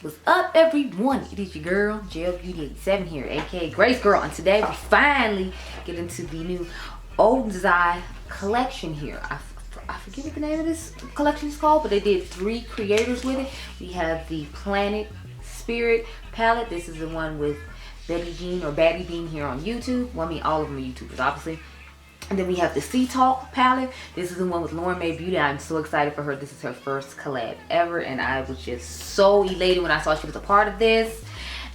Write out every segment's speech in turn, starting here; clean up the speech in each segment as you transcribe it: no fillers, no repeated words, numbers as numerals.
What's up, everyone? It is your girl Gel Beauty 87 here, aka Grace Girl, and today we finally get into the new Oden collection here. I forget what the name of this collection is called, but they did 3 creators with it. We have the Planet Spirit palette. This is the one with Betty Jean or Batty being here on YouTube. Well, I mean, all of them are YouTubers, obviously. And then we have the Sea Talk palette. This is the one with UOMA Beauty. I'm so excited for her. This is her first collab ever, and I was just so elated when I saw she was a part of this.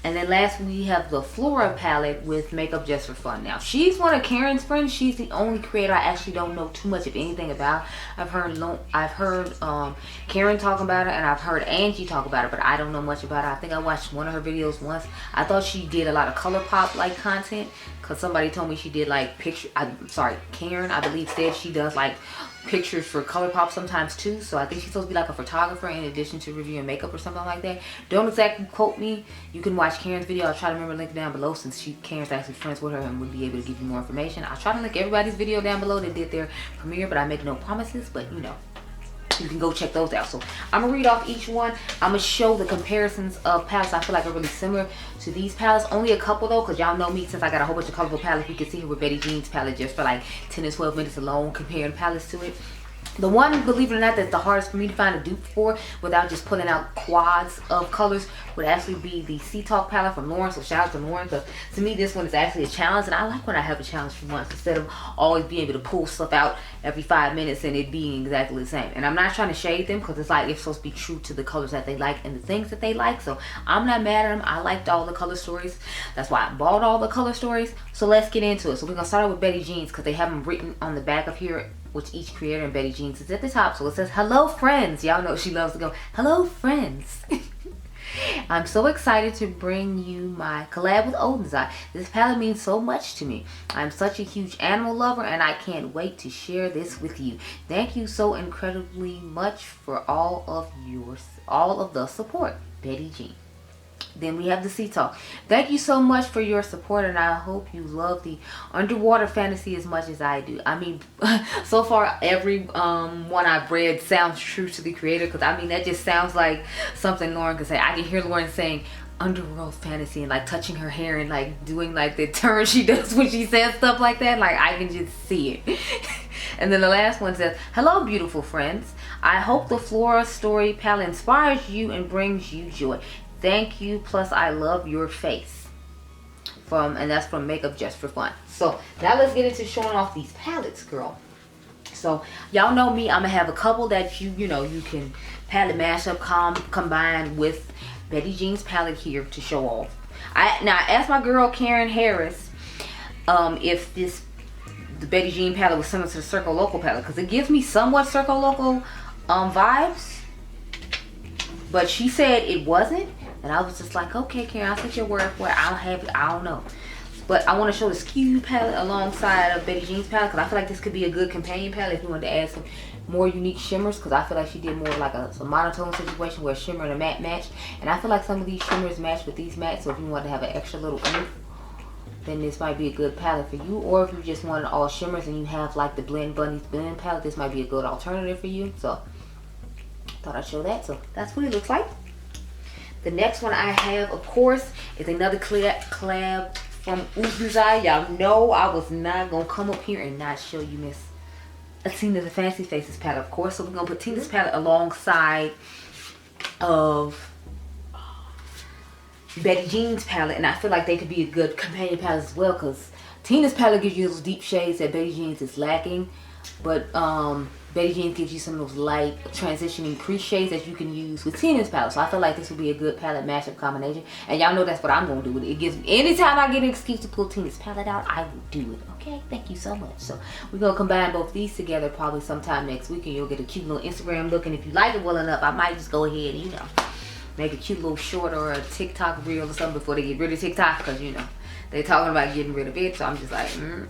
And then last we have the Flora palette with Makeup Just for Fun. Now, she's one of Karen's friends. She's the only creator I actually don't know too much of anything about. I've heard Karen talk about her, and I've heard Angie talk about her, but I don't know much about her. I think I watched one of her videos once. I thought she did a lot of ColourPop like content, because somebody told me she did like Karen, I believe, said she does like pictures for ColourPop sometimes too. So I think she's supposed to be like a photographer in addition to reviewing makeup or something like that. Don't exactly quote me. You can watch Karen's video. I'll try to remember the link down below, since Karen's actually friends with her and would be able to give you more information. I'll try to link everybody's video down below that did their premiere, but I make no promises. But you know, you can go check those out. So I'm gonna read off each one. I'm gonna show the comparisons of palettes I feel like are really similar to these palettes. Only a couple though, because y'all know me, since I got a whole bunch of colorful palettes. We can see here with Betty Jean's palette just for like 10 to 12 minutes alone, comparing palettes to it. The one, believe it or not, that's the hardest for me to find a dupe for without just pulling out quads of colors would actually be the Sea Talk palette from Lauren. So shout out to Lauren, because to me this one is actually a challenge, and I like when I have a challenge for once instead of always being able to pull stuff out every 5 minutes and it being exactly the same. And I'm not trying to shade them, because it's like it's supposed to be true to the colors that they like and the things that they like. So I'm not mad at them. I liked all the color stories. That's why I bought all the color stories. So let's get into it. So we're gonna start out with Betty Jean's, because they have them written on the back of here, which each creator, and Betty Jean's is at the top. So it says, hello friends. Y'all know she loves to go, hello friends. I'm so excited to bring you my collab with Oden. This palette means so much to me. I'm such a huge animal lover, and I can't wait to share this with you. Thank you so incredibly much for all of the support, Betty Jean. Then we have the Sea Talk. Thank you so much for your support, and I hope you love the underwater fantasy as much as I do. I mean, so far every one I've read sounds true to the creator, because I mean that just sounds like something Lauren could say. I can hear Lauren saying underworld fantasy and like touching her hair and like doing like the turn she does when she says stuff like that. Like I can just see it. And then the last one says, hello beautiful friends. I hope the Flora Story palette inspires you and brings you joy. Thank you, plus I love your face. And that's from Makeup Just for Fun. So now let's get into showing off these palettes, girl. So y'all know me, I'm gonna have a couple that you know you can palette mash up, combine with Betty Jean's palette here to show off. Now I asked my girl Karen Harris if the Betty Jean palette was similar to the Circo Loco palette, because it gives me somewhat Circo Loco vibes, but she said it wasn't. And I was just like, okay, Karen, I'll take your word for it. I don't know. But I want to show the Skew palette alongside of Betty Jean's palette, because I feel like this could be a good companion palette if you wanted to add some more unique shimmers, because I feel like she did more like a monotone situation where a shimmer and a matte match. And I feel like some of these shimmers match with these mattes, so if you want to have an extra little oomph, then this might be a good palette for you. Or if you just wanted all shimmers and you have like the Blend Bunnies blend palette, this might be a good alternative for you. So thought I'd show that. So that's what it looks like. The next one I have, of course, is another collab from Oden. Y'all know I was not going to come up here and not show you Miss Tina's Fancy Faces palette, of course. So we're going to put Tina's palette alongside of Betty Jean's palette. And I feel like they could be a good companion palette as well, because Tina's palette gives you those deep shades that Betty Jean's is lacking. But Betty Jean gives you some of those light transitioning crease shades that you can use with Tina's palette. So I feel like this would be a good palette mashup combination. And y'all know that's what I'm going to do with it. It gives me, anytime I get an excuse to pull Tina's palette out, I will do it. Okay, thank you so much. So we're going to combine both these together probably sometime next week, and you'll get a cute little Instagram look. And if you like it well enough, I might just go ahead and, you know, make a cute little short or a TikTok reel or something before they get rid of TikTok, because, you know, they're talking about getting rid of it. So I'm just like,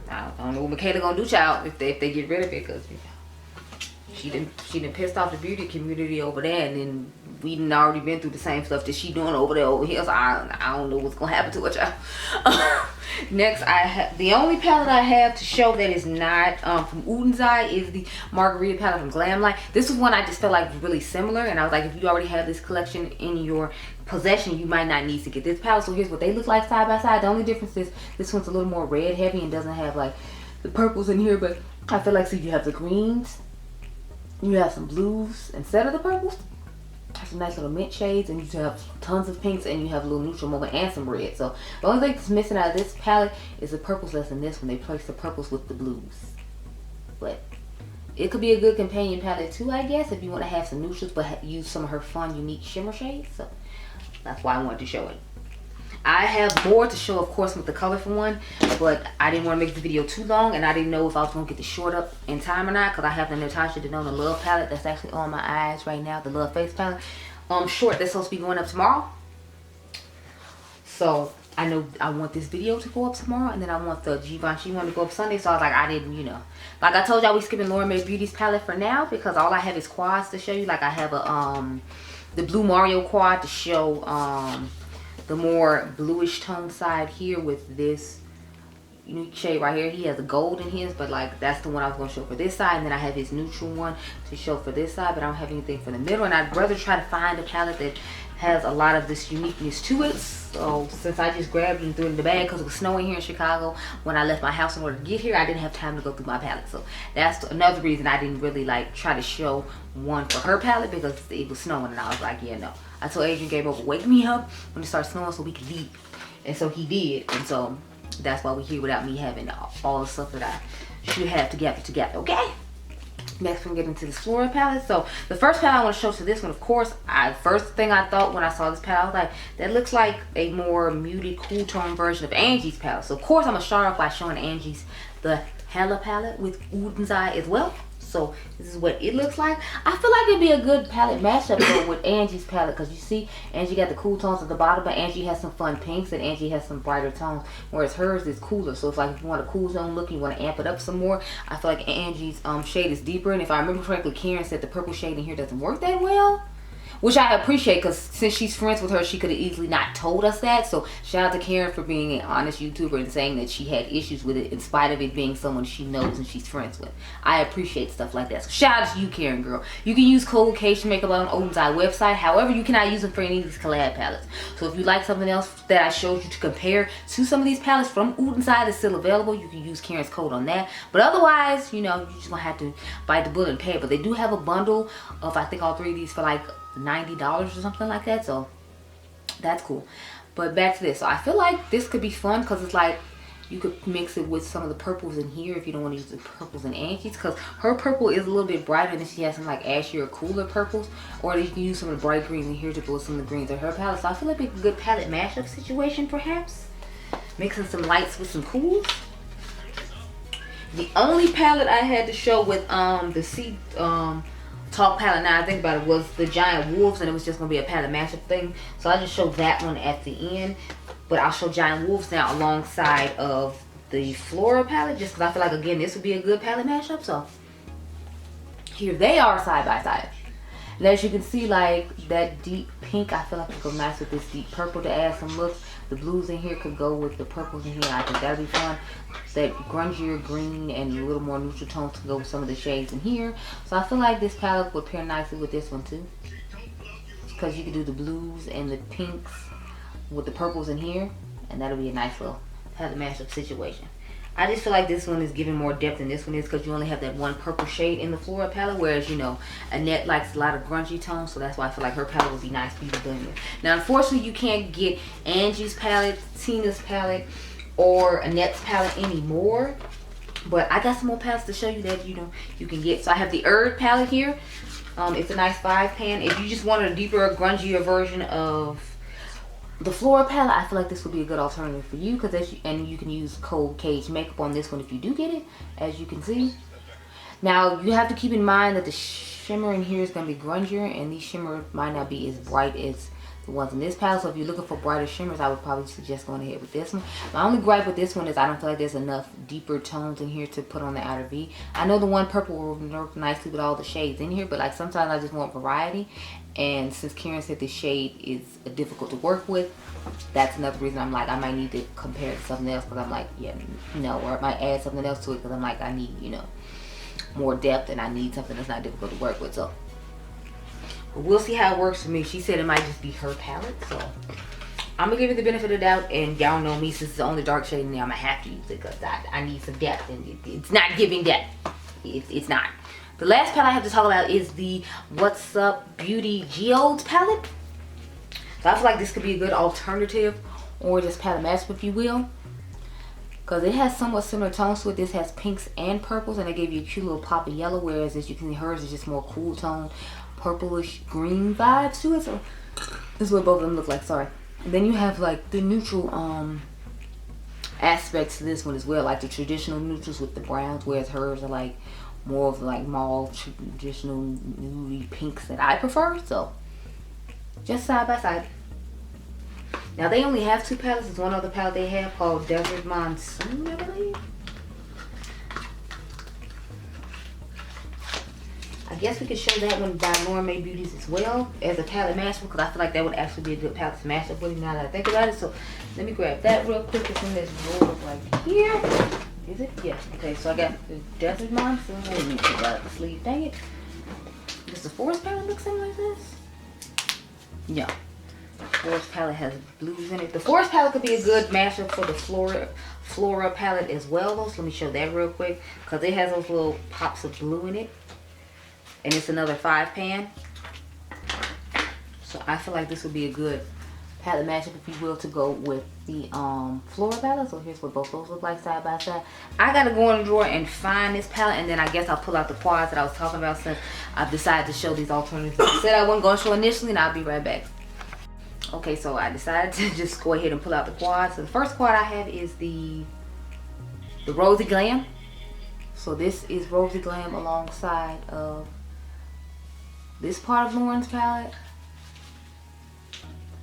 I don't know what Michaela gonna do, child, if they get rid of it, because, you know, she done pissed off the beauty community over there, and then we done already been through the same stuff that she doing over there over here. So I don't know what's gonna happen to her, child. Next, I have the only palette I have to show that is not from Oden's Eye is the Margarita palette from Glamlight. This is one I just felt like really similar, and I was like, if you already have this collection in your possession, you might not need to get this palette. So here's what they look like side by side. The only difference is this one's a little more red heavy and doesn't have like the purples in here, but I feel like, see, you have the greens, you have some blues instead of the purples, some nice little mint shades, and you have tons of pinks, and you have a little neutral moment and some red. So the only thing that's missing out of this palette is the purples that's in this one. They place the purples with the blues, but it could be a good companion palette too, I guess, if you want to have some neutrals but use some of her fun unique shimmer shades. So that's why I wanted to show it. I have more to show, of course, with the colorful one, but I didn't want to make the video too long, and I didn't know if I was going to get the short up in time or not, because I have the Natasha Denona Love palette that's actually on my eyes right now, the Love Face palette. Short that's supposed to be going up tomorrow. So I know I want this video to go up tomorrow, and then I want the Givenchy one to go up Sunday. So I was like, I didn't, you know. Like I told y'all, we skipping UOMA Beauty's palette for now, because all I have is quads to show you. Like I have a the Blue Mario quad to show the more bluish tone side here with this unique shade right here. He has a gold in his, but like that's the one I was going to show for this side, and then I have his neutral one to show for this side, but I don't have anything for the middle, and I'd rather try to find a palette that has a lot of this uniqueness to it. So since I just grabbed it and threw it in the bag because it was snowing here in Chicago when I left my house in order to get here, I didn't have time to go through my palette. So that's another reason I didn't really like try to show one for her palette, because it was snowing, and I was like, yeah, no. I told Adriangameover, wake me up when it starts snowing so we can leave, and so he did, and so that's why we're here without me having all the stuff that I should have together, okay? Next, we're gonna get into this floral palette. So the first palette I want to show to this one, of course, first thing I thought when I saw this palette, I was like, that looks like a more muted, cool tone version of Angie's palette. So of course, I'm gonna start off by showing Angie's the Hella palette with Oden's Eye as well. So this is what it looks like. I feel like it'd be a good palette mashup though with Angie's palette, because you see Angie got the cool tones at the bottom, but Angie has some fun pinks and Angie has some brighter tones, whereas hers is cooler. So it's like if you want a cool zone look, you want to amp it up some more. I feel like Angie's shade is deeper, and if I remember correctly, Karen said the purple shade in here doesn't work that well, which I appreciate, because since she's friends with her, she could have easily not told us that. So shout out to Karen for being an honest YouTuber and saying that she had issues with it in spite of it being someone she knows and she's friends with. I appreciate stuff like that. So shout out to you, Karen girl. You can use code Cation Makeup on Oden's Eye website. However, you cannot use them for any of these collab palettes. So if you like something else that I showed you to compare to some of these palettes from Oden's Eye that's still available, you can use Karen's code on that. But otherwise, you know, you're just gonna have to bite the bullet and pay it. But they do have a bundle of, I think, all three of these for like $90 or something like that, so that's cool. But back to this. So I feel like this could be fun, because it's like you could mix it with some of the purples in here if you don't want to use the purples in Angie's, because her purple is a little bit brighter, than she has some like ashier, cooler purples, or you can use some of the bright greens in here to go with some of the greens in her palette. So I feel like it's a good palette mashup situation, perhaps mixing some lights with some cools. The only palette I had to show with the Sea Talk palette, now I think about it, was the Giant Wolves, and it was just gonna be a palette mashup thing, so I just showed that one at the end. But I'll show Giant Wolves now alongside of the Flora palette, just because I feel like, again, this would be a good palette mashup. So here they are side by side, and as you can see, like that deep pink, I feel like it would go nice with this deep purple to add some looks. The blues in here could go with the purples in here. I think that'd be fun. That grungier green and a little more neutral tones to go with some of the shades in here. So I feel like this palette would pair nicely with this one too, because you could do the blues and the pinks with the purples in here, and that'll be a nice little palette mashup situation. I just feel like this one is giving more depth than this one is, because you only have that one purple shade in the Flora palette, whereas, you know, Annette likes a lot of grungy tones, so that's why I feel like her palette would be nice for you to blend with. Now, unfortunately, you can't get Angie's palette, Tina's palette, or Annette's palette anymore, but I got some more palettes to show you that, you know, you can get. So I have the Erd palette here. It's a nice 5-pan. If you just wanted a deeper, grungier version of the Flora palette, I feel like this would be a good alternative for you, because and you can use code Cage Makeup on this one if you do get it, as you can see. Now you have to keep in mind that the shimmer in here is going to be grungier, and these shimmers might not be as bright as the ones in this palette. So if you're looking for brighter shimmers, I would probably suggest going ahead with this one. My only gripe with this one is I don't feel like there's enough deeper tones in here to put on the outer V. I know the one purple will work nicely with all the shades in here, but like sometimes I just want variety. And since Karen said this shade is difficult to work with, that's another reason I'm like, I might need to compare it to something else, because I'm like, yeah, no, or I might add something else to it, because I'm like, I need, you know, more depth, and I need something that's not difficult to work with. So we'll see how it works for me. She said it might just be her palette, so I'm gonna give it the benefit of the doubt. And y'all know me, since it's the only dark shade in there, I'm gonna have to use it, because I need some depth, and it's not giving depth. It's not. The last palette I have to talk about is the What's Up Beauty Geodes palette. So I feel like this could be a good alternative, or just palette match, if you will, because it has somewhat similar tones to it. This has pinks and purples, and they gave you a cute little pop of yellow, whereas as you can see, hers is just more cool tone, purplish green vibes to it. So this is what both of them look like. Sorry. And then you have like the neutral aspects to this one as well, like the traditional neutrals with the browns, whereas hers are like more of like mauve traditional nudie pinks that I prefer. So just side by side. Now they only have two palettes. There's one other palette they have called Desert Monsoon, I believe. I guess we could show that one by UOMA Beauty as well as a palette match, because I feel like that would actually be a good palette to match up with, now that I think about it. So let me grab that real quick. It's in this drawer right here. Is it? Yes. Okay, so I got the Desert Monsoon. Let me take out the sleeve. Dang it. Does the Forest palette look something like this? Yeah. The Forest palette has blues in it. The Forest palette could be a good mashup for the Flora palette as well, though. So let me show that real quick, because it has those little pops of blue in it. And it's another 5-pan. So I feel like this would be a good palette matchup, if you will, to go with the Flora palette. So here's what both those look like side by side. I gotta go in the drawer and find this palette, and then I guess I'll pull out the quads that I was talking about, since I've decided to show these alternatives. I said I wasn't gonna show initially, and I'll be right back. Okay, so I decided to just go ahead and pull out the quads. So the first quad I have is the Rosy Glam. So this is Rosy Glam alongside of this part of Lauren's palette.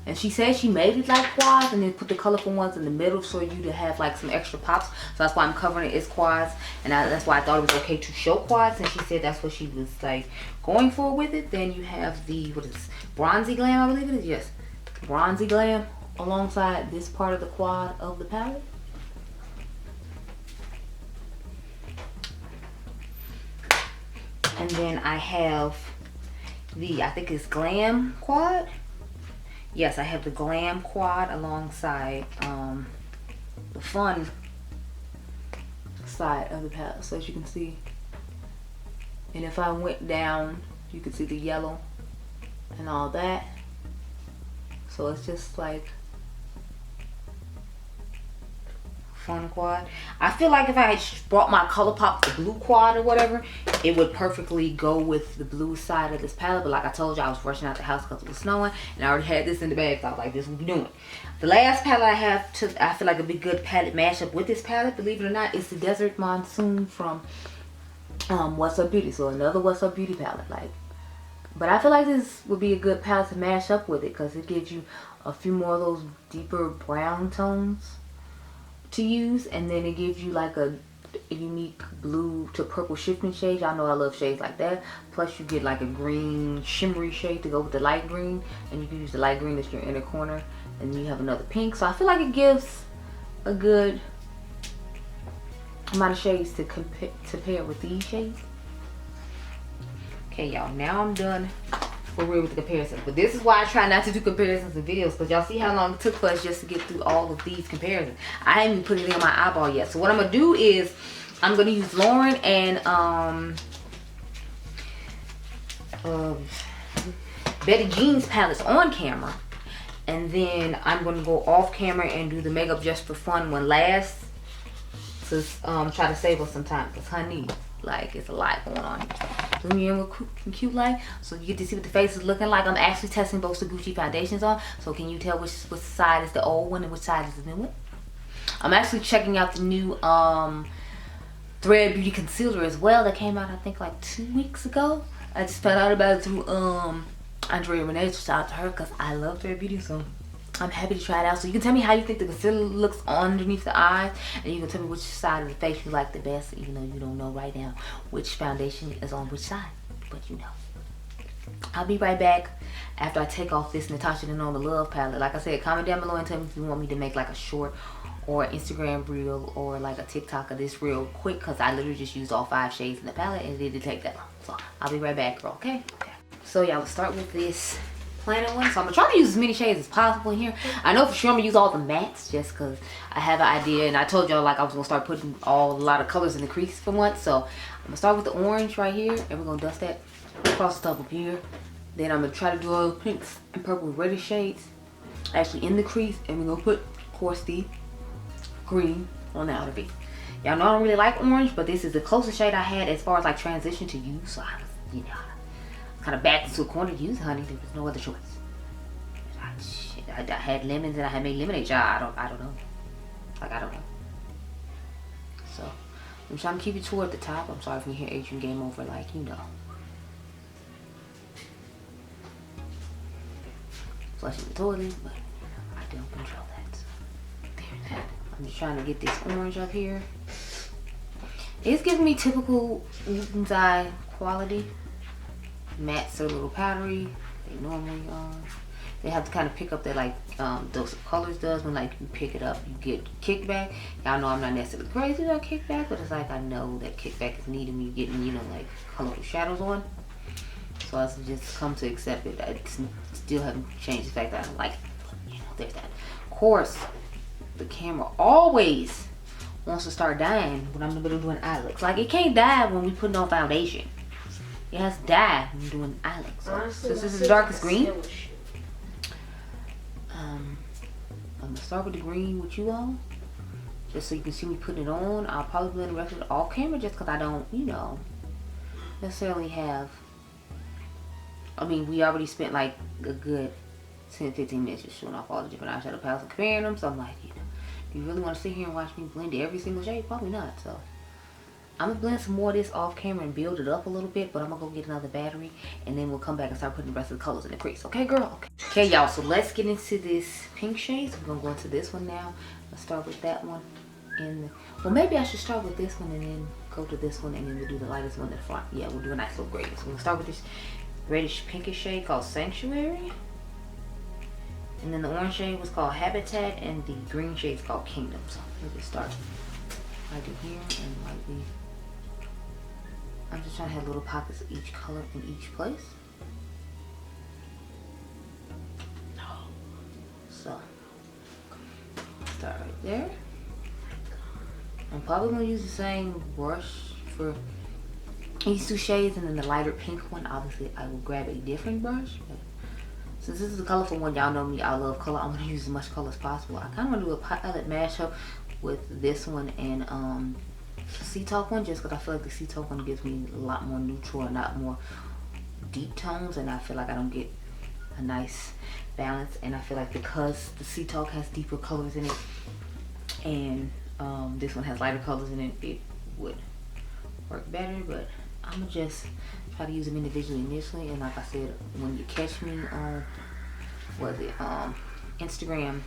And she said she made it like quads and then put the colorful ones in the middle so you to have like some extra pops. So that's why I'm covering it as quads. And that's why I thought it was okay to show quads. And she said that's what she was like going for with it. Then you have the, what is this? Bronzy Glam, I believe it is. Yes. Bronzy Glam alongside this part of the quad of the palette. And then I have the, I think it's Glam quad. Yes, I have the Glam quad alongside the Fun side of the palette. So as you can see, and if I went down, you can see the yellow and all that. So it's just like Fun quad. I feel like if I had brought my ColourPop, the blue quad or whatever, it would perfectly go with the blue side of this palette. But like I told you, I was rushing out the house because it was snowing, and I already had this in the bag, so I was like, this will be doing. The last palette I have to, I feel like a big good palette mashup with this palette, believe it or not, is the Desert Monsoon from What's Up Beauty. So another What's Up Beauty palette. Like, but I feel like this would be a good palette to mash up with it, because it gives you a few more of those deeper brown tones to use, and then it gives you like a unique blue to purple shifting shade. Y'all know I love shades like that. Plus you get like a green shimmery shade to go with the light green, and you can use the light green as your inner corner, and you have another pink. So I feel like it gives a good amount of shades to pair with these shades. Okay, y'all, now I'm done for real with the comparisons. But this is why I try not to do comparisons in videos, because y'all see how long it took for us just to get through all of these comparisons. I haven't even put it in my eyeball yet. So what I'm gonna do is I'm gonna use Lauren and Betty Jean's palettes on camera, and then I'm gonna go off camera and do the Makeup Just for Fun one last, to try to save us some time, because honey, like, it's a lot going on here. Zoom in real cute like, so you get to see what the face is looking like. I'm actually testing both the Gucci foundations on, so can you tell which side is the old one and which side is the new one? I'm actually checking out the new Thread Beauty concealer as well that came out, I think, like 2 weeks ago. I just found out about it through Andrea Renee. Shout out to her because I love Fenty Beauty, so I'm happy to try it out. So you can tell me how you think the concealer looks underneath the eyes, and you can tell me which side of the face you like the best, even though you don't know right now which foundation is on which side, but you know. I'll be right back after I take off this Natasha Denona Love palette. Like I said, comment down below and tell me if you want me to make like a short or Instagram reel or like a TikTok of this real quick, because I literally just used all 5 shades in the palette and it didn't take that long. So I'll be right back, girl. Okay. So y'all, let's start with this planner one. So I'm gonna try to use as many shades as possible in here. I know for sure I'm gonna use all the mattes just because I have an idea, and I told y'all like I was gonna start putting a lot of colors in the crease for once. So I'm gonna start with the orange right here, and we're gonna dust that across the top up here. Then I'm gonna try to do all the pinks and purple reddish shades actually in the crease, and we're gonna put, of course, the green on the outer V. Y'all know I don't really like orange, but this is the closest shade I had as far as like transition to use. So I was, you know, kind of backed into a corner to use honey. There was no other choice. I had lemons and I had made lemonade jar. I don't know. Like, I don't know. So I'm trying to keep it toward the top. I'm sorry if you hear Adriangameover, like, you know. Flushing the toilet, but I don't control that. So there's that. I'm just trying to get this orange up here. It's giving me typical Woden's Eye quality. Mattes are a little powdery. They normally are. They have to kind of pick up that like those colors does when like you pick it up, you get kickback. Y'all know I'm not necessarily crazy about kickback, but it's like I know that kickback is needed when you're getting, you know, like colorful shadows on. So I just come to accept it. I still haven't changed the fact that I don't like it. But, you know, there's that. Of course, the camera always wants to start dying when I'm in the middle of doing EyeLooks. Like, it can't die when we put on foundation. It has to die when you're doing EyeLooks. So this is the darkest green. I'm gonna start with the green with you all, just so you can see me putting it on. I'll probably blend the rest of it off camera just because I don't, you know, necessarily have. I mean, we already spent like a good 10-15 minutes just showing off all the different eyeshadow palettes and comparing them. So I'm like, you know, do you really want to sit here and watch me blend every single shade? Probably not. So I'm gonna blend some more of this off camera and build it up a little bit, but I'm gonna go get another battery and then we'll come back and start putting the rest of the colors in the crease. Okay, girl? Okay, y'all, so let's get into this pink shade. So we're gonna go into this one now. Let's start with that one. Well, maybe I should start with this one and then go to this one, and then we'll do the lightest one in the front. Yeah, we'll do a nice little gradient. So we're gonna start with this reddish pinkish shade called Sanctuary. And then the orange shade was called Habitat, and the green shade is called Kingdom. So we'll just start right in here and right there. I'm just trying to have little pockets of each color in each place. So, start right there. I'm probably going to use the same brush for these 2 shades, and then the lighter pink one, obviously I will grab a different brush. But since this is a colorful one, y'all know me, I love color. I'm going to use as much color as possible. I kind of want to do a palette mashup with this one and Sea Talk one, just because I feel like the Sea Talk one gives me a lot more neutral and not more deep tones, and I feel like I don't get a nice balance. And I feel like because the Sea Talk has deeper colors in it and this one has lighter colors in it, it would work better. But I'm gonna just try to use them individually initially, and like I said, when you catch me on Instagram,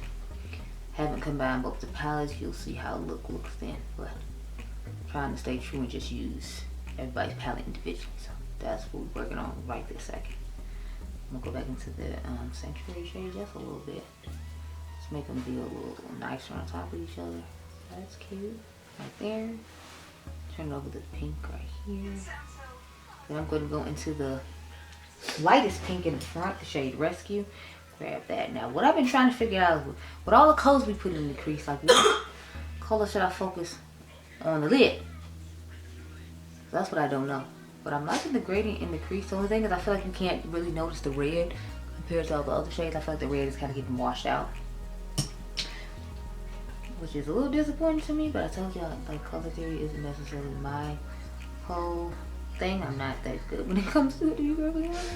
haven't combined both the palettes, you'll see how it looks then. But trying to stay true and just use everybody's palette individually. So that's what we're working on right this second. I'm gonna go back into the Sanctuary shade just a little bit. Just make them be a little nicer on top of each other. That's cute. Right there. Turn it over to the pink right here. Then I'm going to go into the lightest pink in the front, the shade Rescue. Grab that. Now, what I've been trying to figure out is with all the colors we put in the crease, like what color should I focus on the lid? So that's what I don't know. But I'm liking the gradient in the crease. The only thing is I feel like you can't really notice the red compared to all the other shades. I feel like the red is kind of getting washed out, which is a little disappointing to me. But I told y'all, like, color theory isn't necessarily my whole thing. I'm not that good when it comes to it, to be really honest.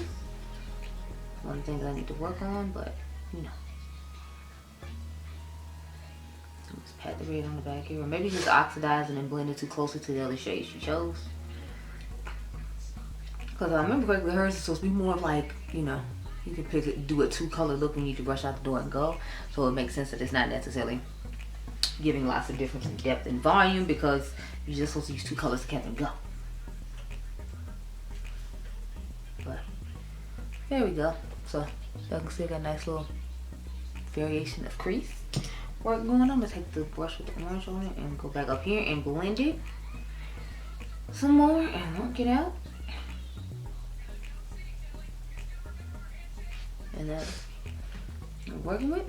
One of the things I need to work on, but you know. Just pat the red on the back here, or maybe just oxidize and then blend it too closer to the other shades you chose. Because I remember correctly, hers is supposed to be more like, you know, you can pick it, do a 2-color look and you can brush out the door and go. So it makes sense that it's not necessarily giving lots of difference in depth and volume, because you're just supposed to use 2 colors to cap and go. But there we go. So y'all can see I got a nice little variation of crease work going on. I'm gonna take the brush with the orange on it and go back up here and blend it some more and work it out. And that's what I'm working with.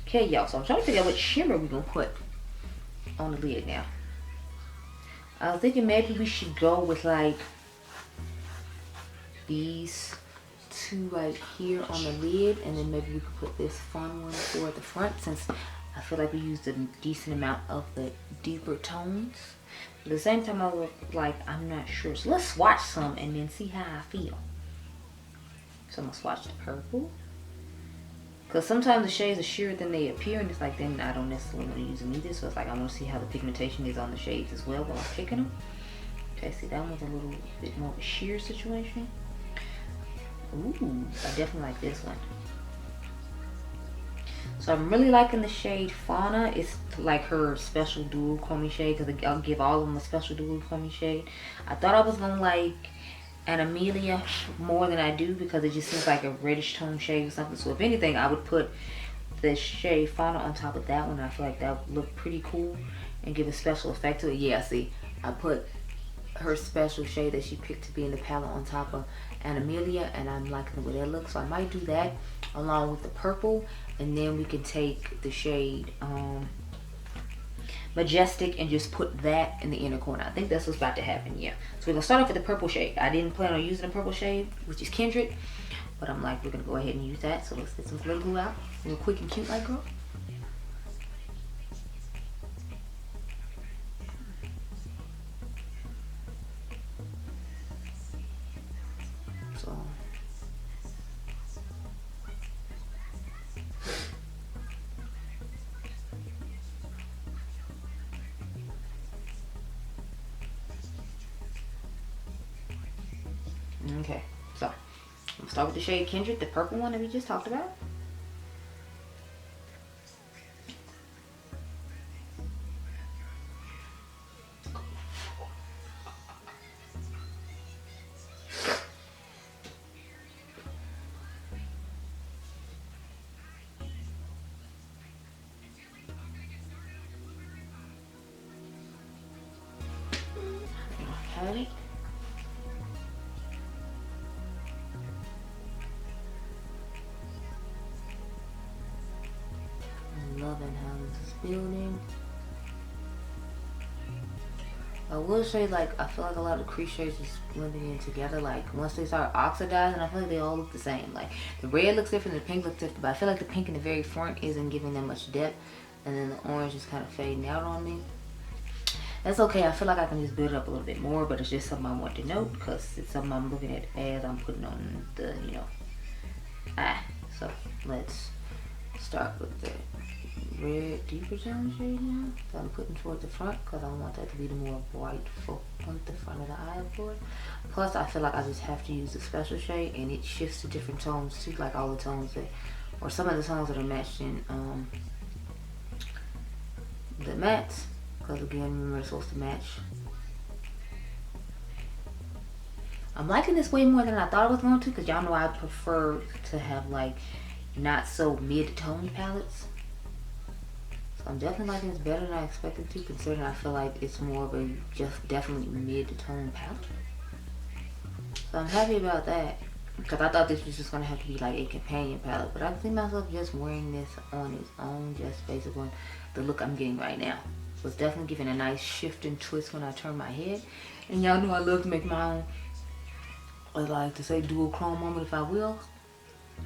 Okay, y'all, so I'm trying to figure out what shimmer we're gonna put on the lid now. I was thinking maybe we should go with like these 2 right here on the lid, and then maybe we could put this fun one for the front, since I feel like we used a decent amount of the deeper tones. But at the same time, I look like I'm not sure. So let's swatch some and then see how I feel. So I'm gonna swatch the purple. Because sometimes the shades are sheerer than they appear, and it's like then I don't necessarily want to use them either. So it's like I want to see how the pigmentation is on the shades as well while I'm picking them. Okay, see, that one's a little bit more of a sheer situation. Ooh, I definitely like this one. So I'm really liking the shade Fauna. It's like her special dual chromey shade, because I'll give all of them a special dual chromey shade. I thought I was going to like Amelia more than I do, because it just seems like a reddish tone shade or something. So if anything, I would put the shade Fauna on top of that one. I feel like that would look pretty cool and give a special effect to it. Yeah, see, I put her special shade that she picked to be in the palette on top of Amelia, and I'm liking the way that looks. So I might do that along with the purple, and then we can take the shade Majestic and just put that in the inner corner. I think that's what's about to happen. Yeah, so we're gonna start off with the purple shade. I didn't plan on using the purple shade, which is Kindred, but I'm like, we're gonna go ahead and use that. So let's get some glitter glue out real quick and cute like girl. So okay, so I'm gonna start with the shade Kindred, the purple one that we just talked about. Have it. Loving how this is building. I will say, like, I feel like a lot of crease shades is blending in together. Like, once they start oxidizing, I feel like they all look the same. Like, the red looks different, the pink looks different, but I feel like the pink in the very front isn't giving them much depth, and then the orange is kind of fading out on me. That's okay. I feel like I can just build it up a little bit more, but it's just something I want to note, because it's something I'm looking at as I'm putting on the, you know, eye. So let's start with the red deeper tone shade now that I'm putting toward the front, because I want that to be the more bright on the front of the eye, of course. Plus, I feel like I just have to use the special shade, and it shifts to different tones too, like all the tones that, or some of the tones that are matched in the mattes, because again, remember, it's supposed to match. I'm liking this way more than I thought I was going to, because y'all know I prefer to have like not so mid-tone palettes. So I'm definitely liking this better than I expected to, considering I feel like it's more of a just definitely mid-tone palette. So I'm happy about that, because I thought this was just going to have to be like a companion palette, but I can see myself just wearing this on its own, just based on the look I'm getting right now. So it's definitely giving a nice shift and twist when I turn my head. And y'all know I love to make my own, I like to say, dual chrome moment, if I will,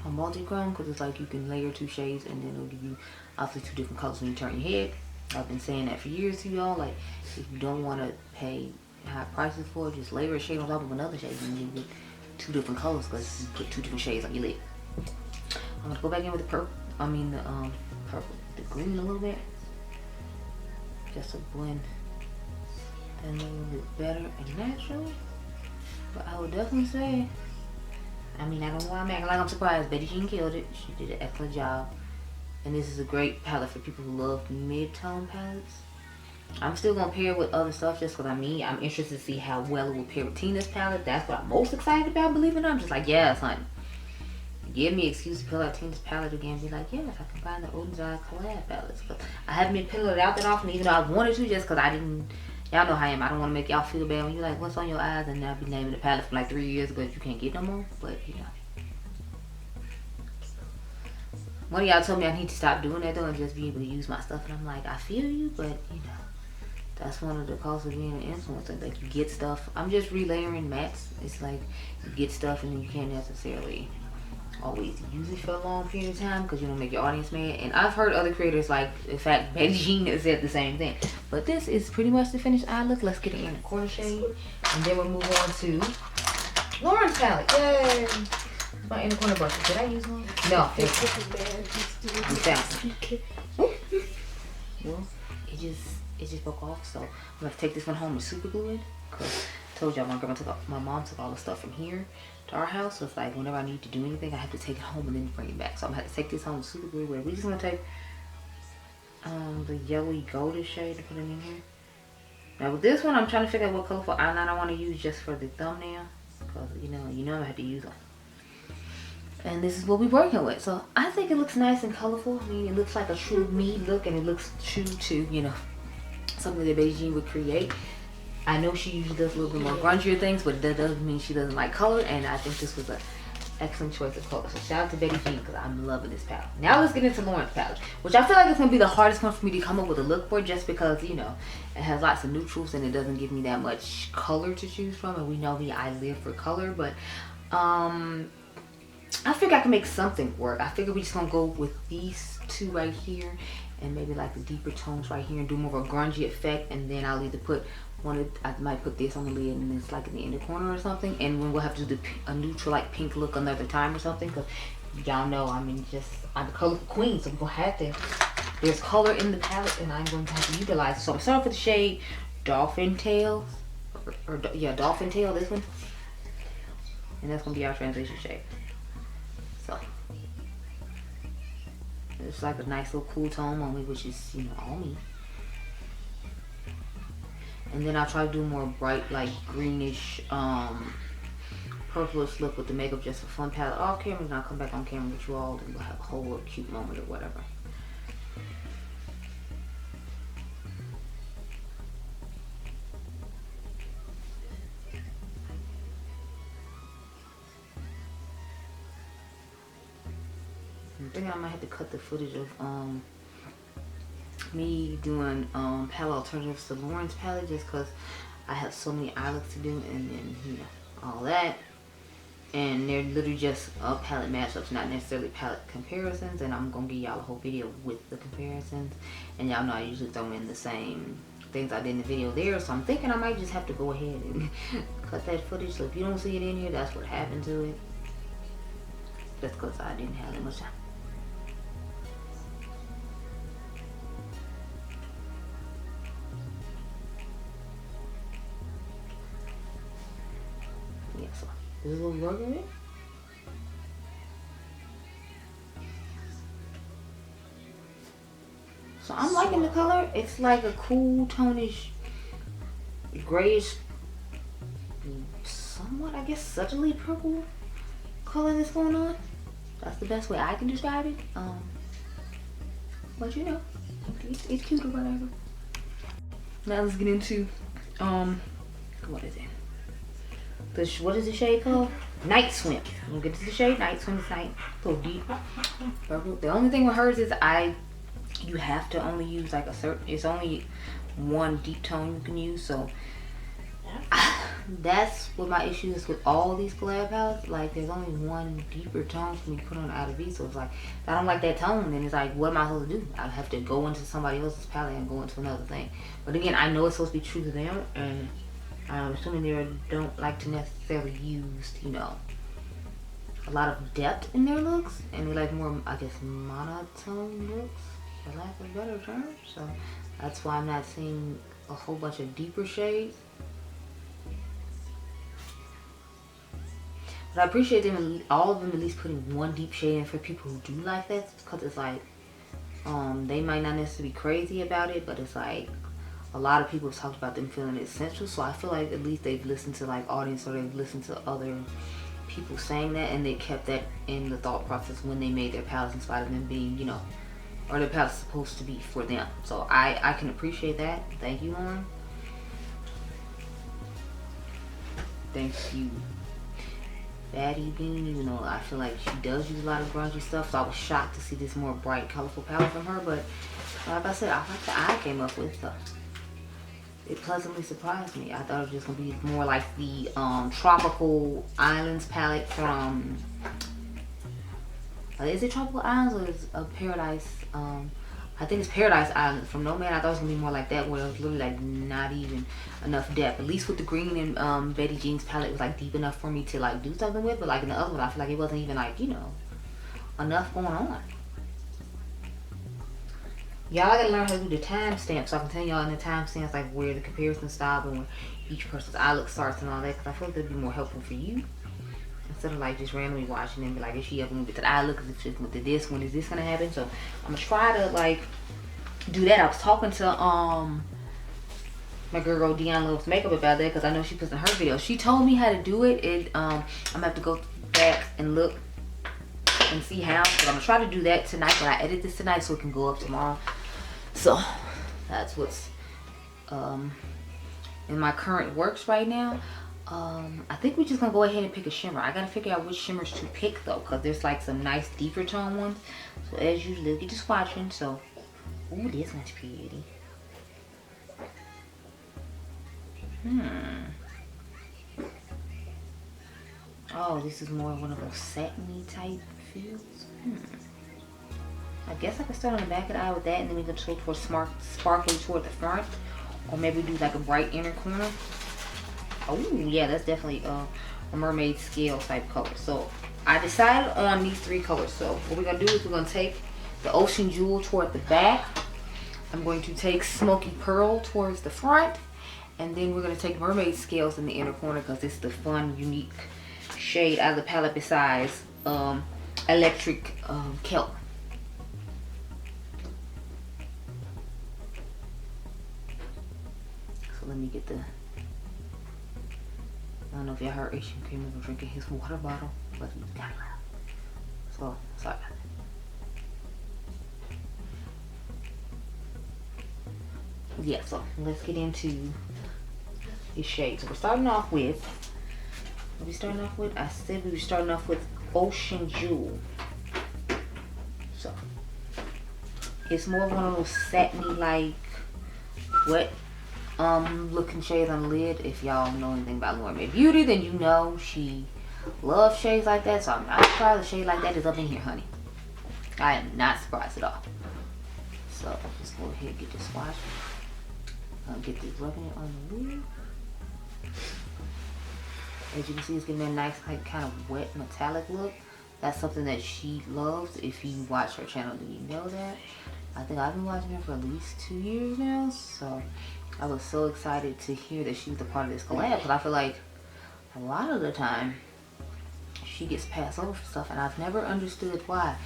or multi-chrome, because it's like you can layer 2 shades and then it'll give you obviously 2 different colors when you turn your head. I've been saying that for years to y'all. Like, if you don't want to pay high prices for it, just layer a shade on top of another shade and you get 2 different colors because you put 2 different shades on your lid. I'm gonna go back in with the purple. I mean the purple, the green a little bit, just to blend that a little bit better and natural. But I would definitely say, I mean, I don't know why I'm acting like I'm surprised. Betty Jean killed it. She did an excellent job. And this is a great palette for people who love mid-tone palettes. I'm still gonna pair it with other stuff just because I'm interested to see how well it will pair with Tina's palette. That's what I'm most excited about, believe it or not. I'm just like, yes, honey. Give me an excuse to pull out Tina's palette again and be like, yes, I can find the Oden's Eye Collab palettes. But I haven't been pulling it out that often, even though I wanted to, just because I didn't. Y'all know how I am. I don't want to make y'all feel bad when you're like, what's on your eyes? And I'll be naming the palette from like 3 years ago that you can't get no more. But, you know. One of y'all told me I need to stop doing that though and just be able to use my stuff. And I'm like, I feel you, but, you know. That's one of the costs of being an influencer. Like, you get stuff. I'm just relayering mattes. It's like, you get stuff and then you can't necessarily always use it for a long period of time because you don't make your audience mad. And I've heard other creators, like, in fact, Betty Jean has said the same thing. But this is pretty much the finished eye look. Let's get it in a quarter shade. And then we'll move on to Lauren's palette. Yay! My inner corner brush. Did I use one? No. I'm found. Well, it just broke off, so I'm gonna have to take this one home and super glue it. Cause I told y'all my mom took all the stuff from here to our house. So it's like whenever I need to do anything, I have to take it home and then bring it back. So I'm gonna have to take this home and super glue it. We're just gonna take the yellowy goldish shade to put it in here. Now with this one, I'm trying to figure out what colorful eyeliner I want to use just for the thumbnail, cause you know I had to use one. And this is what we're working with. So I think it looks nice and colorful. I mean, it looks like a true me look, and it looks true to, you know, something that Betty Jean would create. I know she usually does a little bit more grungier things, but that doesn't mean she doesn't like color. And I think this was an excellent choice of color. So shout out to Betty Jean because I'm loving this palette. Now let's get into Lauren's palette, which I feel like it's going to be the hardest one for me to come up with a look for, just because, you know, it has lots of neutrals and it doesn't give me that much color to choose from. And we know me, I live for color, but I figure I can make something work. I figure we're just going to go with these two right here and maybe like the deeper tones right here and do more of a grungy effect. And then I'll either put I might put this on the lid and it's like in the inner corner or something. And then we'll have to do a neutral like pink look another time or something. Because y'all know, I mean, I'm the colorful queen. So we're going to have to, there's color in the palette and I'm going to have to utilize it. So I'm starting with the shade Dolphin Tail. Dolphin Tail, this one. And that's going to be our transition shade. So it's like a nice little cool tone on me, which is, you know, all me. And then I'll try to do more bright, like greenish, purplish look with the Makeup Just for Fun palette off camera. And I'll come back on camera with you all and we'll have a whole little cute moment or whatever. I think I might have to cut the footage of me doing palette alternatives to Lauren's palette, just because I have so many eye looks to do, and then, you know, all that. And they're literally just palette matchups, not necessarily palette comparisons. And I'm gonna give y'all a whole video with the comparisons. And y'all know I usually throw in the same things I did in the video there, so I'm thinking I might just have to go ahead and cut that footage. So if you don't see it in here, that's what happened to it. That's because I didn't have that much time. Yeah, so this is what we're working with. So I'm liking the color. It's like a cool tonish grayish, somewhat, I guess, subtly purple color that's going on. That's the best way I can describe it. But you know, it's cute or whatever. Now let's get into what is it? What is the shade called? Night Swim. We'll get to the shade Night Swim. It's night, a little deep purple. The only thing with hers is you have to only use like a certain. It's only one deep tone you can use. So that's what my issue is with all these collab palettes. Like, there's only one deeper tone for me to put on out of these. So it's like, if I don't like that tone, then it's like, what am I supposed to do? I have to go into somebody else's palette and go into another thing. But again, I know it's supposed to be true to them, and I'm assuming they don't like to necessarily use, you know, a lot of depth in their looks, and they like more, I guess, monotone looks, for lack of a better term. So that's why I'm not seeing a whole bunch of deeper shades. But I appreciate them, all of them, at least putting one deep shade in for people who do like that, because it's like, they might not necessarily be crazy about it, but it's like a lot of people have talked about them feeling essential. So I feel like at least they've listened to like audience, or they've listened to other people saying that, and they kept that in the thought process when they made their palettes, in spite of them being, you know, or their palette's supposed to be for them. So I can appreciate that. Thank you, Lauren. Thank you, Batty Bean. Even though I feel like she does use a lot of grungy stuff, so I was shocked to see this more bright, colorful palette from her. But like I said, I like the eye came up with, so it pleasantly surprised me. I thought it was just gonna be more like the Tropical Islands palette from, is it Tropical Islands or is it Paradise? I think it's Paradise Island from No Man. I thought it was gonna be more like that, where it was literally like not even enough depth. At least with the green and Betty Jean's palette, it was like deep enough for me to like do something with. But like in the other one, I feel like it wasn't even like, you know, enough going on. Y'all gotta learn how to do the timestamp, so I can tell y'all in the timestamps like where the comparison stop and where each person's eye look starts and all that, because I feel like that'd be more helpful for you, instead of like just randomly watching and be like, is she ever gonna get to the eye look, if she went to this, when is this gonna happen? So I'm gonna try to like do that. I was talking to my girl Dionluvsmakeup about that, because I know she puts in her video. She told me how to do it. I'm gonna have to go back and look and see how, but I'm gonna try to do that tonight when I edit this tonight, so it can go up tomorrow. So that's what's in my current works right now. I think we're just gonna go ahead and pick a shimmer. I gotta figure out which shimmers to pick though, because there's like some nice deeper tone ones. So as usual, you're just watching. So, ooh, this one's pretty. Oh, this is more one of those satiny type feels. I guess I could start on the back of the eye with that, and then we can go towards sparkly toward the front, or maybe do like a bright inner corner. Oh yeah, that's definitely a mermaid scale type color. So I decided on these three colors. So what we're gonna do is we're gonna take the Ocean Jewel toward the back. I'm going to take Smoky Pearl towards the front, and then we're gonna take Mermaid Scales in the inner corner, because it's the fun, unique shade out of the palette besides Electric Kelp. So let me get the, I don't know if y'all heard Asian Cream over drinking his water bottle, but he's got it loud. So sorry about that. Yeah, so let's get into these shades. So we're starting off with, what are we starting off with? I said we were starting off with Ocean Jewel. So it's more of one of those satiny like wet looking shades on the lid. If y'all know anything about UOMA Beauty, then you know she loves shades like that. So I'm not surprised a shade like that is up in here, honey. I am not surprised at all. So just go ahead and get this swatch. Get this rubbing it on the lid. As you can see, it's giving a nice like kind of wet metallic look. That's something that she loves. If you watch her channel, then you know that. I think I've been watching her for at least 2 years now. So I was so excited to hear that she was a part of this collab, because I feel like a lot of the time she gets passed over for stuff, and I've never understood why.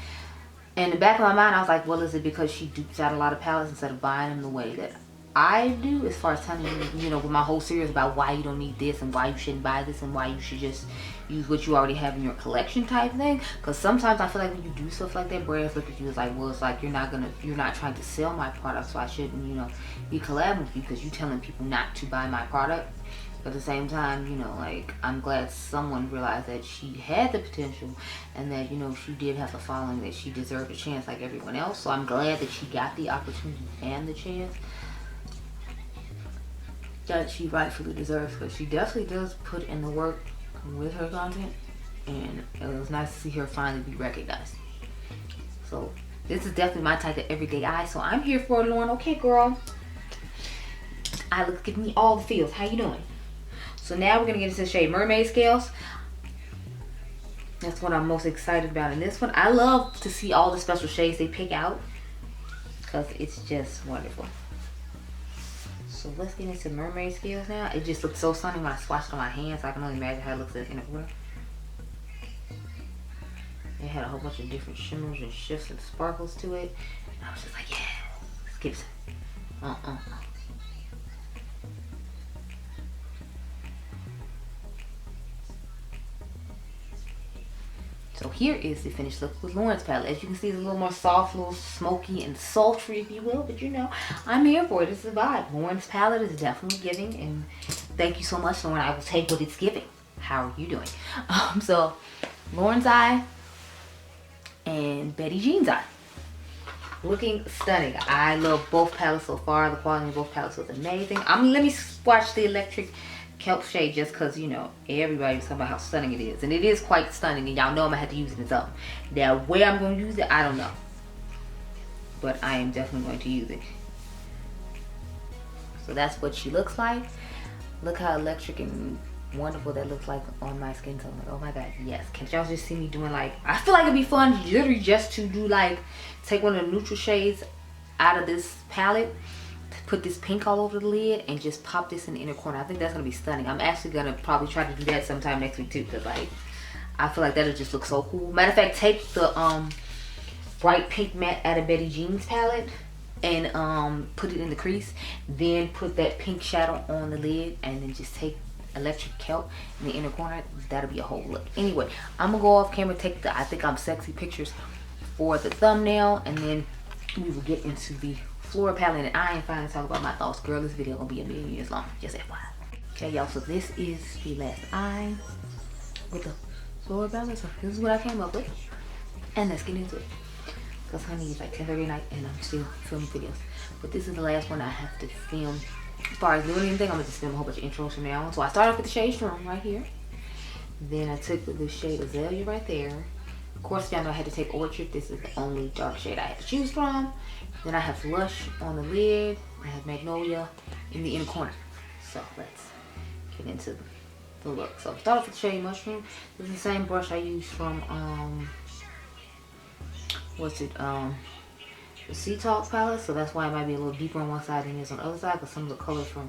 In the back of my mind, I was like, well, is it because she dupes out a lot of palettes instead of buying them the way that I do, as far as telling you, you know, with my whole series about why you don't need this and why you shouldn't buy this and why you should just use what you already have in your collection type thing. Because sometimes I feel like when you do stuff like that, brands look at you as like, well, it's like you're not trying to sell my product, so I shouldn't, you know, be collabing with you because you're telling people not to buy my product. But at the same time, you know, like, I'm glad someone realized that she had the potential, and that, you know, she did have a following, that she deserved a chance like everyone else. So I'm glad that she got the opportunity and the chance that she rightfully deserves, because she definitely does put in the work with her content, and it was nice to see her finally be recognized. So this is definitely my type of everyday eye, so I'm here for it, Lauren. Okay, girl. EyeLooks, give me all the feels. How you doing? So now we're gonna get into the shade Mermaid Scales. That's what I'm most excited about in this one. I love to see all the special shades they pick out because it's just wonderful. So let's get into Mermaid Scales now. It just looks so stunning when I swatched it on my hands. I can only imagine how it looks in a corner. It had a whole bunch of different shimmers and shifts and sparkles to it. And I was just like, yeah, let's give some. So here is the finished look with Lauren's palette. As you can see, it's a little more soft, a little smoky and sultry, if you will. But you know, I'm here for it. It's a vibe. Lauren's palette is definitely giving. And thank you so much, Lauren. I will take what it's giving. How are you doing? So Lauren's Eye and Betty Jean's Eye. Looking stunning. I love both palettes so far. The quality of both palettes was amazing. Let me swatch the Electric Kelp shade just because, you know, everybody was talking about how stunning it is. And it is quite stunning. And y'all know I'm going to have to use it in something. Now, where I'm going to use it, I don't know. But I am definitely going to use it. So that's what she looks like. Look how electric and wonderful that looks like on my skin tone. Like, oh my god, yes. Can y'all just see me doing like, I feel like it'd be fun literally just to do like, take one of the neutral shades out of this palette, put this pink all over the lid, and just pop this in the inner corner. I think that's gonna be stunning. I'm actually gonna probably try to do that sometime next week too, because like, I feel like that'll just look so cool. Matter of fact, take the bright pink matte out of Betty Jean's palette and put it in the crease, then put that pink shadow on the lid, and then just take Electric Kelp in the inner corner. That'll be a whole look. Anyway, I'm gonna go off camera, take the I think I'm sexy pictures for the thumbnail, and then we will get into the floral palette. And I ain't finally talk about my thoughts, girl. This video gonna be a million years long, just FYI. Okay, y'all, so this is the last eye with the floral palette. So this is what I came up with, and let's get into it. Because honey, it's like 10:30 at night and I'm still filming videos, but this is the last one I have to film. As far as doing anything, I'm gonna just film a whole bunch of intros from now on. So I started off with the shade Shroom right here. Then I took the shade Azalea right there. Of course, y'all know I had to take Orchard. This is the only dark shade I had to choose from. Then I have Lush on the lid. I have Magnolia in the inner corner. So let's get into the look. So start off with the shade Mushroom. This is the same brush I used from the Sea Talk palette, so that's why it might be a little deeper on one side than it is on the other side, because some of the colors from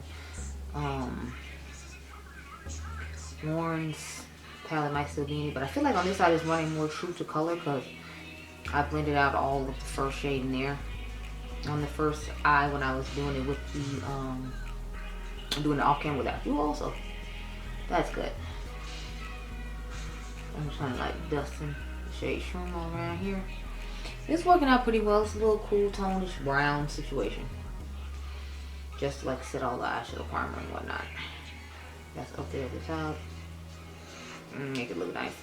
Lauren's palette might still be in it, but I feel like on this side it's running more true to color because I blended out all of the first shade in there on the first eye when I was doing it with the doing it off camera without you also. That's good. I'm trying to like dust some shade Shroom all around here. It's working out pretty well. It's a little cool tonish brown situation. Just to like set all the eyeshadow primer and whatnot. That's up there at the top. Make it look nice.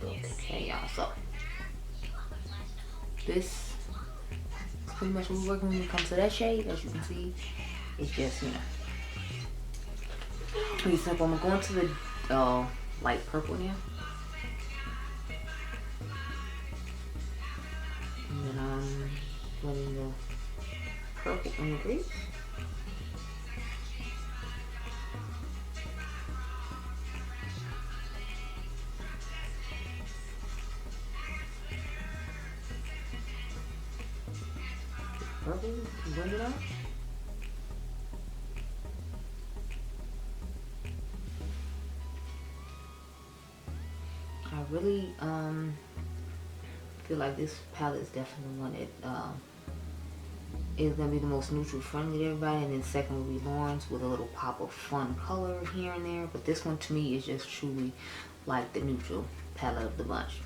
Okay, y'all. So this pretty much what we're working when it comes to that shade. As you can see, it's just, you know, pretty simple. I'm going to the light purple now, and then I'm blending the purple in the crease. Purple, blend it out. I really feel like this palette is definitely one that is gonna be the most neutral friendly to everybody, and then second will be Lauren's with a little pop of fun color here and there. But this one to me is just truly like the neutral palette of the bunch.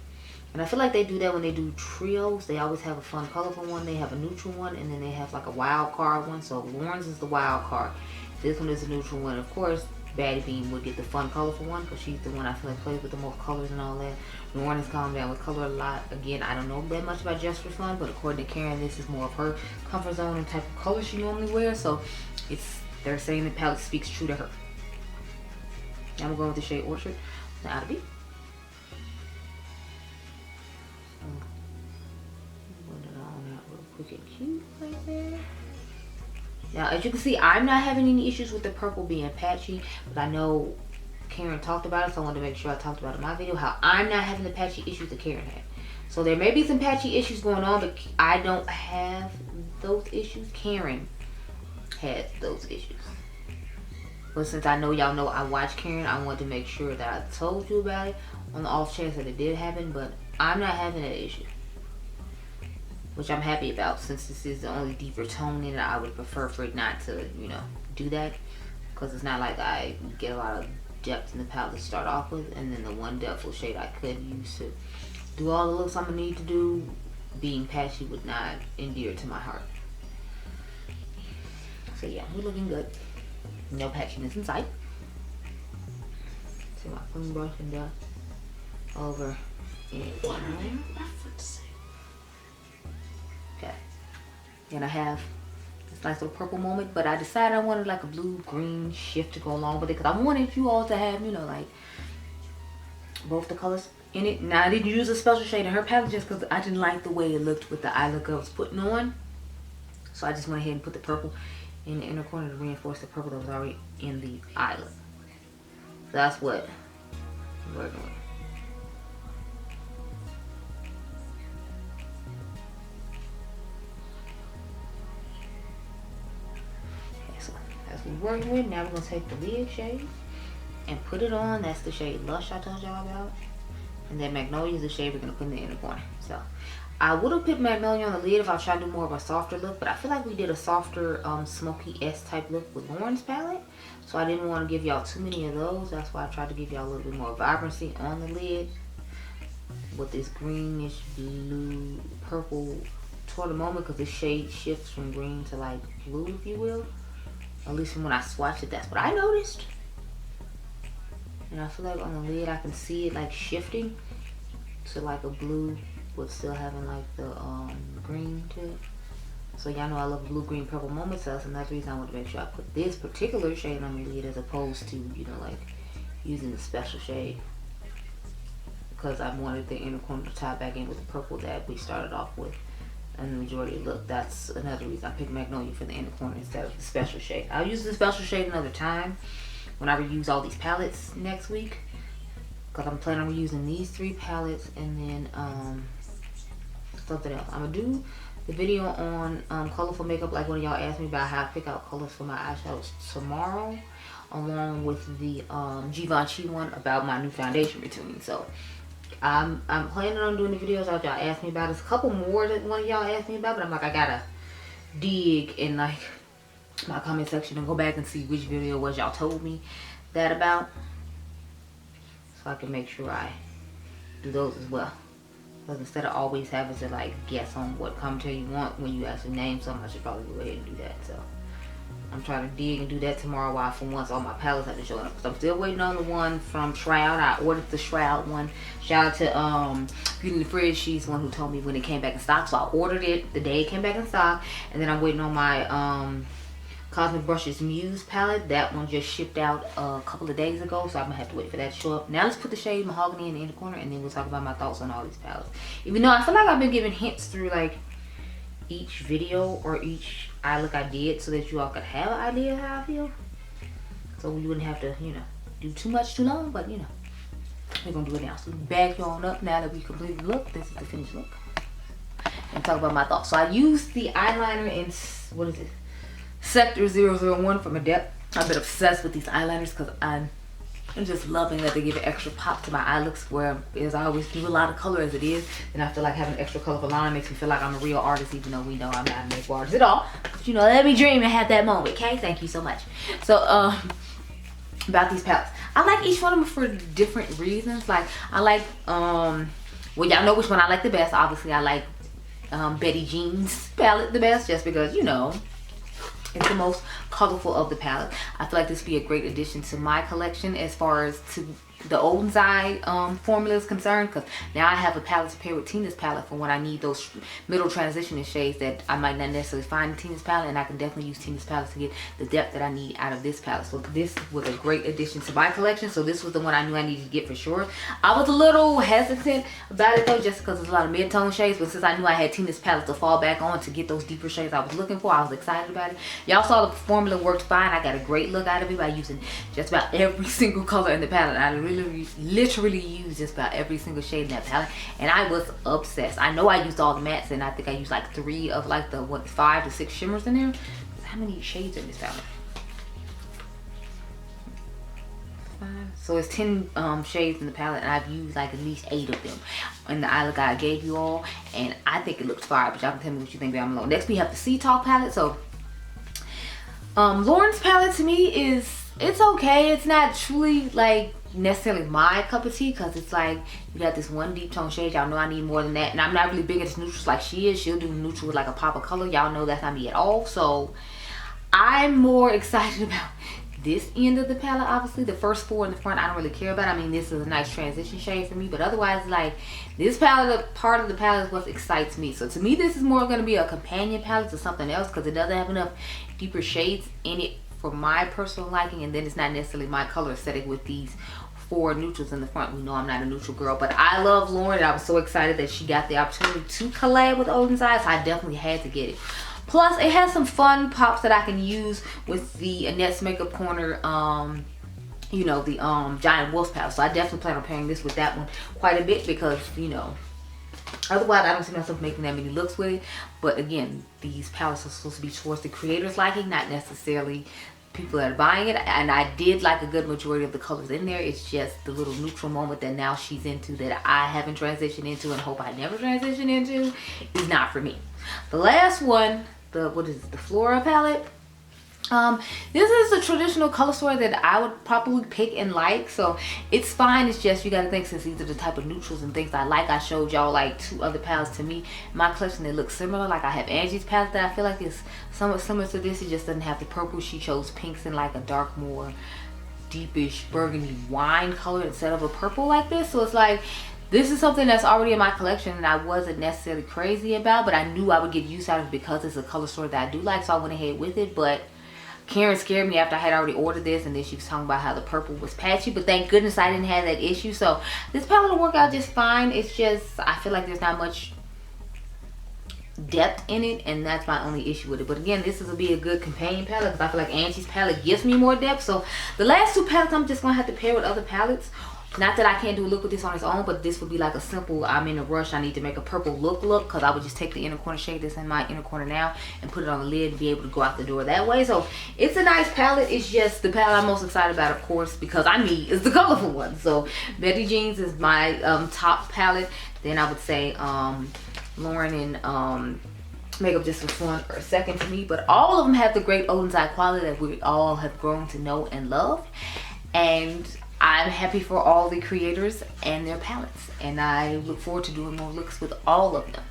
And I feel like they do that when they do trios. They always have a fun, colorful one. They have a neutral one, and then they have like a wild card one. So Lauren's is the wild card. This one is a neutral one. Of course, Batty Beam would get the fun, colorful one because she's the one I feel like plays with the most colors and all that. Lauren has calmed down with color a lot. Again, I don't know that much about Just for Fun, but according to Karen, this is more of her comfort zone and type of color she normally wears. So they're saying the palette speaks true to her. Now I'm going with the shade Orchard. Now out of B. Put it on out real quick and cute right there. Now, as you can see, I'm not having any issues with the purple being patchy, but I know Karen talked about it, so I wanted to make sure I talked about it in my video, how I'm not having the patchy issues that Karen had. So there may be some patchy issues going on, but I don't have those issues. Karen had those issues. But since I know y'all know I watch Karen, I wanted to make sure that I told you about it on the off chance that it did happen, but I'm not having that issue. Which I'm happy about, since this is the only deeper tone in it. I would prefer for it not to, you know, do that. Because it's not like I get a lot of depth in the palette to start off with. And then the one depthful shade I could use to do all the looks I'm going to need to do, being patchy would not endear to my heart. So yeah, we're looking good. No patchiness in sight. See my clean brush and done over in. Okay. And I have this nice little purple moment, but I decided I wanted like a blue-green shift to go along with it, because I wanted you all to have, you know, like both the colors in it. Now I didn't use a special shade in her palette just because I didn't like the way it looked with the eye look I was putting on. So I just went ahead and put the purple in the inner corner to reinforce the purple that was already in the eye look. So that's what I'm working with. Okay, so that's what we're working with. Now we're going to take the lid shade and put it on. That's the shade Lush I told y'all about. And then Magnolia is the shade we're going to put in the inner corner. So I would have put Magnolia on the lid if I was trying to do more of a softer look, but I feel like we did a softer smoky S type look with Lauren's palette. So I didn't want to give y'all too many of those. That's why I tried to give y'all a little bit more vibrancy on the lid with this greenish blue purple toward the moment, because this shade shifts from green to like blue, if you will. At least from when I swatched it, that's what I noticed. And I feel like on the lid I can see it like shifting to like a blue, but still having like the green to it. So y'all know I love blue, green, purple moments, so that's another reason I want to make sure I put this particular shade on my lid as opposed to, you know, like using the special shade, because I wanted the inner corner to tie back in with the purple that we started off with and the majority of the look. That's another reason I picked Magnolia for the inner corner instead of the special shade. I'll use the special shade another time when I reuse all these palettes next week, because I'm planning on reusing these 3 palettes and then something else. I'm gonna do the video on colorful makeup, like one of y'all asked me about how I pick out colors for my eyeshadows tomorrow, along with the Diypansy one about my new foundation routine. So I'm planning on doing the videos that y'all asked me about. There's a couple more that one of y'all asked me about, but I'm like, I gotta dig in like my comment section and go back and see which video was y'all told me that about, so I can make sure I do those as well. Because instead of always having to like guess on what commentary you want when you actually name something, I should probably go ahead and do that. So I'm trying to dig and do that tomorrow, while for once all my palettes have to show up. Because I'm still waiting on the one from Shroud. I ordered the Shroud one. Shout out to Beauty in the Fridge. She's the one who told me when it came back in stock. So I ordered it the day it came back in stock. And then I'm waiting on my Cosmic Brushes Muse palette. That one just shipped out a couple of days ago, so I'm gonna have to wait for that to show up. Now let's put the shade Mahogany in the inner corner, and then we'll talk about my thoughts on all these palettes. Even though I feel like I've been giving hints through like each video or each eye look I did, so that you all could have an idea of how I feel, so we wouldn't have to, you know, do too much too long. But you know, we're gonna do it now. So back you on up now that we completed the look. This is the finished look, and talk about my thoughts. So I used the eyeliner in, what is it, Sector 001 from Adept. I've been obsessed with these eyeliners because I'm just loving that they give an extra pop to my eye looks, whereas I always do a lot of color as it is, and I feel like having extra colorful line makes me feel like I'm a real artist, even though we know I'm not a makeup artist at all. But you know, let me dream and have that moment, okay? Thank you so much. So about these palettes, I like each one of them for different reasons. Like I like well, y'all know which one I like the best. Obviously I like Betty Jean's palette the best, just because, you know, it's the most colorful of the palette. I feel like this would be a great addition to my collection as far as to the Oden's Eye formula is concerned, because now I have a palette to pair with Tina's palette for when I need those middle transitioning shades that I might not necessarily find in Tina's palette, and I can definitely use Tina's palette to get the depth that I need out of this palette. So this was a great addition to my collection. So this was the one I knew I needed to get for sure. I was a little hesitant about it though, just because there's a lot of mid-tone shades, but since I knew I had Tina's palette to fall back on to get those deeper shades I was looking for, I was excited about it. Y'all saw the formula worked fine. I got a great look out of it by using just about every single color in the palette. I literally used just about every single shade in that palette, and I was obsessed. I know I used all the mattes, and I think I used like 3 of like the 5 to 6 shimmers in there. How many shades in this palette? 5. So it's 10 shades in the palette, and I've used like at least 8 of them in the EyeLooks I gave you all, and I think it looks fire. But y'all can tell me what you think down below. Next we have the Sea Talk palette. So Lauren's palette to me it's okay. It's not truly like necessarily my cup of tea, because it's like you got this one deep tone shade. Y'all know I need more than that, and I'm not really big into neutrals like she is. She'll do neutral with like a pop of color. Y'all know that's not me at all. So I'm more excited about this end of the palette. Obviously the first 4 in the front I don't really care about. I mean, this is a nice transition shade for me, but otherwise like this palette, part of the palette is what excites me. So to me this is more going to be a companion palette to something else, because it doesn't have enough deeper shades in it for my personal liking, and then it's not necessarily my color aesthetic with these 4 neutrals in the front. We know I'm not a neutral girl, but I love Lauren, and I was so excited that she got the opportunity to collab with Oden's Eye, so I definitely had to get it. Plus it has some fun pops that I can use with the Danessa Makeup Corner you know, the Giant Wolf palette. So I definitely plan on pairing this with that one quite a bit, because you know, otherwise I don't see myself making that many looks with it. But again, these palettes are supposed to be towards the creators' liking, not necessarily people that are buying it. And I did like a good majority of the colors in there. It's just the little neutral moment that now she's into that I haven't transitioned into and hope I never transition into is not for me. The last one, what is it, the Flora palette. This is a traditional color story that I would probably pick and like, so it's fine. It's just you gotta think, since these are the type of neutrals and things I like, I showed y'all like 2 other palettes to me in my collection that look similar. Like I have Angie's palette that I feel like is somewhat similar to this. It just doesn't have the purple. She chose pinks and like a dark, more deepish burgundy wine color instead of a purple like this. So it's like, this is something that's already in my collection and I wasn't necessarily crazy about, but I knew I would get use out of it because it's a color story that I do like, so I went ahead with it. But Karen scared me after I had already ordered this, and then she was talking about how the purple was patchy, but thank goodness I didn't have that issue. So this palette will work out just fine. It's just, I feel like there's not much depth in it, and that's my only issue with it. But again, this will be a good companion palette because I feel like Angie's palette gives me more depth. So the last 2 palettes I'm just gonna have to pair with other palettes. Not that I can't do a look with this on its own, but this would be like a simple, I'm in a rush, I need to make a purple look, because I would just take the inner corner shade that's in my inner corner now and put it on the lid and be able to go out the door that way. So it's a nice palette. It's just the palette I'm most excited about, of course, because I'm me, is the colorful one. So Betty Jeans is my top palette. Then I would say Lauren and Makeup Just for Fun are second to me, but all of them have the great Oden's Eye quality that we all have grown to know and love. And I'm happy for all the creators and their palettes, and I look forward to doing more looks with all of them,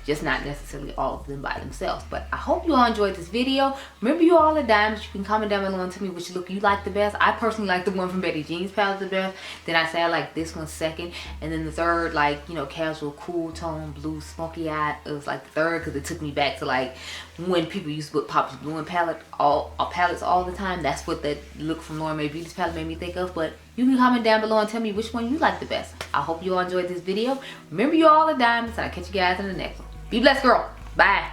just not necessarily all of them by themselves. But I hope you all enjoyed this video. Remember, you all are diamonds. You can comment down below and tell me which look you like the best. I personally like the one from Betty Jean's palette the best. Then I say I like this one second, and then the third, like, you know, casual cool tone blue smoky eye, it was like the third, because it took me back to like when people used to put Pops Blue in palettes all the time. That's what that look from UOMA Beauty's palette made me think of. But you can comment down below and tell me which one you like the best. I hope you all enjoyed this video. Remember, you all are diamonds, and I'll catch you guys in the next one. Be blessed, girl. Bye.